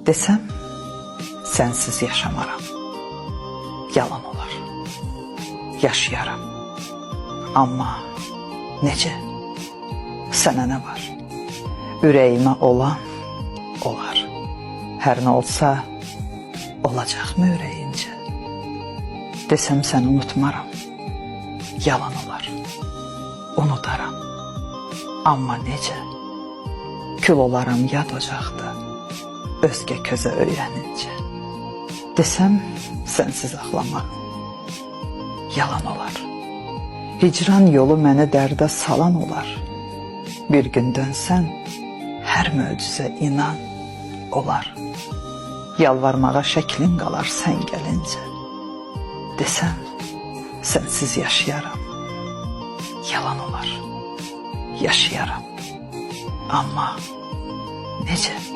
Desəm, sənsiz yaşamaram. Yalan olar. Yaşayaram. Amma necə? Sənə nə var? Ürəyimə olan olar. Hər nə olsa, olacaqmı ürəyincə? Desəm səni unutmaram. Yalan olar. Unudaram. Amma necə? Kül olaram yad ocaqda, özgə közə öyrənincə. Desəm, sənsiz ağlamaq. Yalan olar. Hicran yolu məni dərdə salan olar. Bir gün dönsən, hər möcüzə inan olar. Yalvarmağa şəklin qalar sən gəlincə. Desəm, sənsiz yaşayaram. Yalan olar. Yaşayaram. Amma necə?